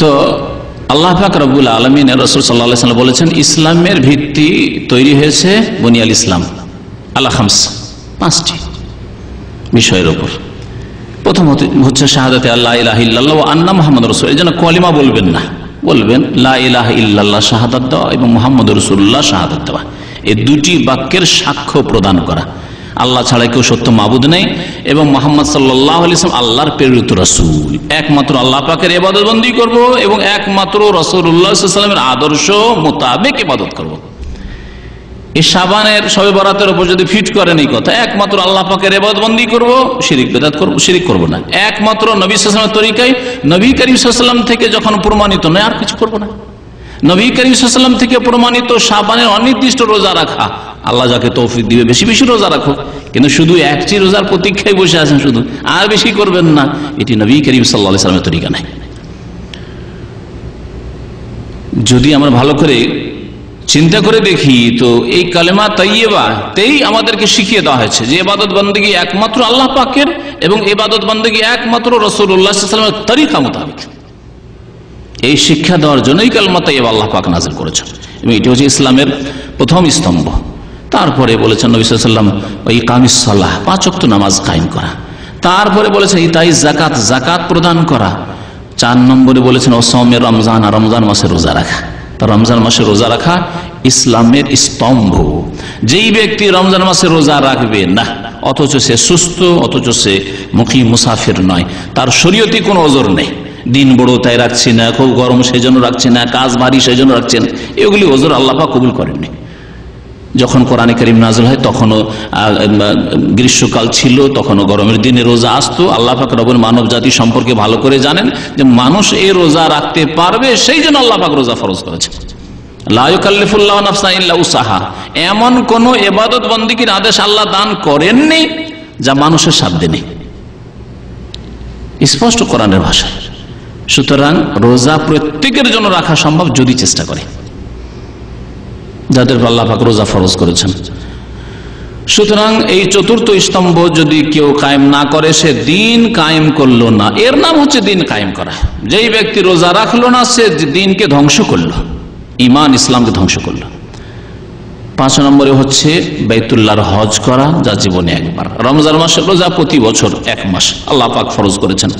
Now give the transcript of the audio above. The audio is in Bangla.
তো আল্লাহ পাক রব্বুল আলামিন রাসূল সাল্লাল্লাহু আলাইহি ওয়াসাল্লাম বলেছেন, ইসলামের ভিত্তি তৈরি হয়েছে বুনিয়াল ইসলাম আলা খামস, 5টি বিষয়ের উপর। প্রথম হচ্ছে শাহাদাতে আল্লা ইলাহা ইল্লাল্লাহ ওয়া আন্না মুহাম্মাদুর রাসূল। এই জন্য কলিমা বলবেন না, বলবেন লা ইলাহা ইল্লাল্লাহ শাহাদাত দেওয়া এবং মুহাম্মাদুর রাসূলুল্লাহ শাহাদাত দেওয়া। এই দুটি বাক্যের সাক্ষ্য প্রদান করা আল্লাহ ছাড়া কেউ সত্য মাবুদ নেই এবং মুহাম্মদ সাল্লাল্লাহু আলাইহি ওয়াসাল্লাম আল্লাহর প্রেরিত রাসূল। একমাত্র আল্লাহ পাকের ইবাদত বন্দী করব এবং একমাত্র রাসূলুল্লাহ সাল্লাল্লাহু আলাইহি ওয়াসাল্লামের আদর্শ মোতাবেক ইবাদত করব। এই শাবানের শবে বরাতের উপর যদি ফিট করেন এই কথা, একমাত্র আল্লাহ পাকের ইবাদত বন্দী করব, শিরক বিদআত করব, শিরক করব না। একমাত্র নবী সাল্লাল্লাহু আলাইহি ওয়াসাল্লামের তরিকায়, নবী করিম সাল্লাল্লাহু আলাইহি ওয়াসাল্লাম থেকে যখন প্রমাণিত নয় আর কিছু করব না। নবী করিম সাল্লাল্লাহু আলাইহি ওয়াসাল্লাম থেকে প্রমাণিত শাবানের অনির্দিষ্ট রোজা রাখা, আল্লাহ যাকে তৌফিক দিবে বেশি বেশি রোজা রাখো, কিন্তু শুধু একটি রোজার প্রতীক্ষায় বসে আছেন শুধু, আর বেশি করবেন না, এটি নবী করিম সাল্লাল্লাহু আলাইহি ওয়াসাল্লামের তরিকা নাই। যদি আমরা ভালো করে চিন্তা করে দেখি তো এই কালেমা তাইয়্যিবাতেই আমাদেরকে শিখিয়ে দেওয়া হয়েছে যে ইবাদত বন্দেগী একমাত্র আল্লাহ পাকের এবং ইবাদত বন্দেগী একমাত্র রাসূলুল্লাহ সাল্লাল্লাহু আলাইহি ওয়াসাল্লামের তরিকা মোতাবেক। এই শিক্ষা দেওয়ার জন্যই কালেমা তাইয়্যিবা আল্লাহ পাক নাযিল করেছেন এবং এটি হচ্ছে ইসলামের প্রথম স্তম্ভ। তারপরে বলেছেন নবী সাল্লাল্লাহু আলাইহি ওয়াসাল্লাম ওই ইকামিস সালাহ, 5 ওয়াক্ত নামাজ কায়েম করা। তারপরে বলেছেন ইতাইজ যাকাত, যাকাত প্রদান করা। 4 নম্বরে বলেছেন ওয়াসওমে রমজান, রমজান মাসে রোজা রাখা। তা রমজান মাসে রোজা রাখা ইসলামের স্তম্ভ। যেই ব্যক্তি রমজান মাসে রোজা রাখবে না, অথচ সে সুস্থ, অথচ সে মুকিম মুসাফির নয়, তার শরীয়তি কোনো ওজর নেই, দিন বড় তাই রাখছি না, খুব গরম সেই জন্য রাখছি না, কাজ ভারী সেই জন্য রাখছেন, এগুলি ওজর আল্লাহ পাক কবুল করেননি। যখন কোরআনে কারীম নাযিল হয় তখনও গ্রীষ্মকাল ছিল, তখনও গরমের দিনে রোজা আসতো। আল্লাহ পাক রব্বুল মানব জাতি সম্পর্কে ভালো করে জানেন যে মানুষ এই রোজা রাখতে পারবে, সেই জন্য আল্লাহ পাক রোজা ফরজ করেছেন। লা ইউকাল্লিফুল্লাহু নাফসান ইল্লা উসআহা, এমন কোন ইবাদত বন্দেগীর আদেশ আল্লাহ দান করেননি যা মানুষের সাধ্যে নেই, স্পষ্ট কোরআনের ভাষা। সুতরাং রোজা প্রত্যেকের জন্য রাখা সম্ভব যদি চেষ্টা করে, যাদের আল্লাহ পাক রোজা ফরজ করেছেন। সুতরাং এই চতুর্থ স্তম্ভ যদি কেউ কায়েম না করে, সে দিন কায়েম করলো না। এর নাম হচ্ছে দিন কায়েম করা। যেই ব্যক্তি রোজা রাখলো না, সে দিনকে ধ্বংস করলো, ঈমান ইসলামকে ধ্বংস করলো। 5 নম্বরে হচ্ছে বাইতুল্লাহর হজ করা, যা জীবনে একবার। রমজান মাসের রোজা প্রতি বছর 1 মাস আল্লাহ পাক ফরজ করেছেন।